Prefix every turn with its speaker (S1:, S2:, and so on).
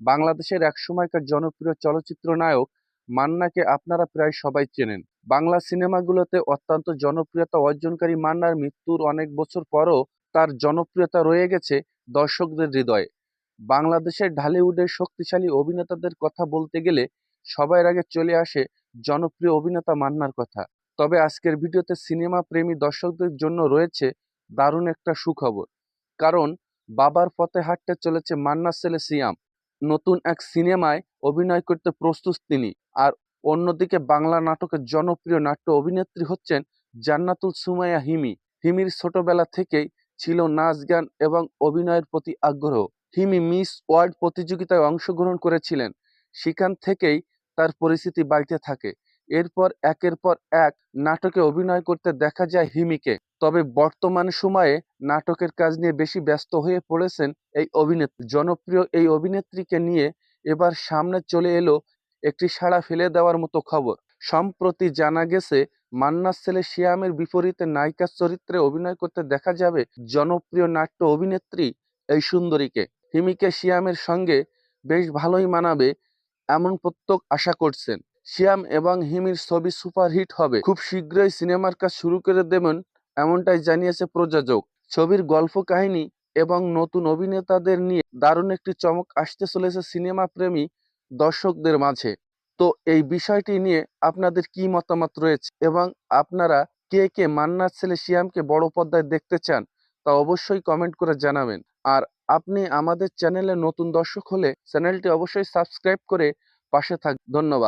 S1: বাংলাদেশের একসময়কার জনপ্রিয় চলচ্চিত্র নায়ক মান্নাকে আপনারা প্রায় সবাই চেনেন। বাংলা সিনেমাগুলোতে অত্যন্ত জনপ্রিয়তা অর্জনকারী মান্নার মৃত্যুর অনেক বছর পরও তার জনপ্রিয়তা রয়ে গেছে দর্শকদের হৃদয়ে। বাংলাদেশের ঢালিউডের শক্তিশালী অভিনেতাদের কথা বলতে গেলে সবার আগে চলে আসে জনপ্রিয় অভিনেতা মান্নার কথা। তবে আজকের ভিডিওতে সিনেমা প্রেমী দর্শকদের জন্য রয়েছে দারুণ একটা সুখবর। কারণ বাবার পথে হাঁটতে চলেছে মান্নার ছেলে সিয়াম। নতুন এক সিনেমায় অভিনয় করতে প্রস্তুত তিনি। আর অন্যদিকে বাংলা নাটকের জনপ্রিয় নাট্য অভিনেত্রী হচ্ছেন জান্নাতুল সুমাইয়া হিমি। হিমির ছোটবেলা থেকেই ছিল নাচ গান এবং অভিনয়ের প্রতি আগ্রহ। হিমি মিস ওয়ার্ল্ড প্রতিযোগিতায় অংশগ্রহণ করেছিলেন, সেখান থেকেই তার পরিচিতি বাড়তে থাকে। এরপর একের পর এক নাটকে অভিনয় করতে দেখা যায় হিমিকে। তবে বর্তমান সময়ে নাটকের কাজ নিয়ে বেশি ব্যস্ত হয়ে পড়েছেন এই অভিনেত্রী। জনপ্রিয় এই অভিনেত্রীকে নিয়ে এবার সামনে চলে এলো একটি সাড়া ফেলে দেওয়ার মতো খবর। সম্প্রতি জানা গেছে মান্নার ছেলে সিয়ামের বিপরীতে নায়িকার চরিত্রে অভিনয় করতে দেখা যাবে জনপ্রিয় নাট্য অভিনেত্রী এই সুন্দরীকে। হিমিকে সিয়ামের সঙ্গে বেশ ভালোই মানাবে এমন প্রত্যেক আশা করছেন। সিয়াম এবং হিমির ছবি সুপারহিট হবে, খুব শীঘ্রই সিনেমার কাজ শুরু করে দেবেন এমনটাই জানিয়েছে প্রযোজক। ছবির গল্প কাহিনী এবং নতুন অভিনেতাদের নিয়ে দারুণ একটি চমক আসতে চলেছে সিনেমা প্রেমী দর্শকদের মাঝে। তো এই বিষয়টি নিয়ে আপনাদের কি মতামত রয়েছে এবং আপনারা কে কে মান্নার ছেলে সিয়ামকে বড় পর্দায় দেখতে চান তা অবশ্যই কমেন্ট করে জানাবেন। আর আপনি আমাদের চ্যানেলে নতুন দর্শক হলে চ্যানেলটি অবশ্যই সাবস্ক্রাইব করে পাশে থাক। ধন্যবাদ।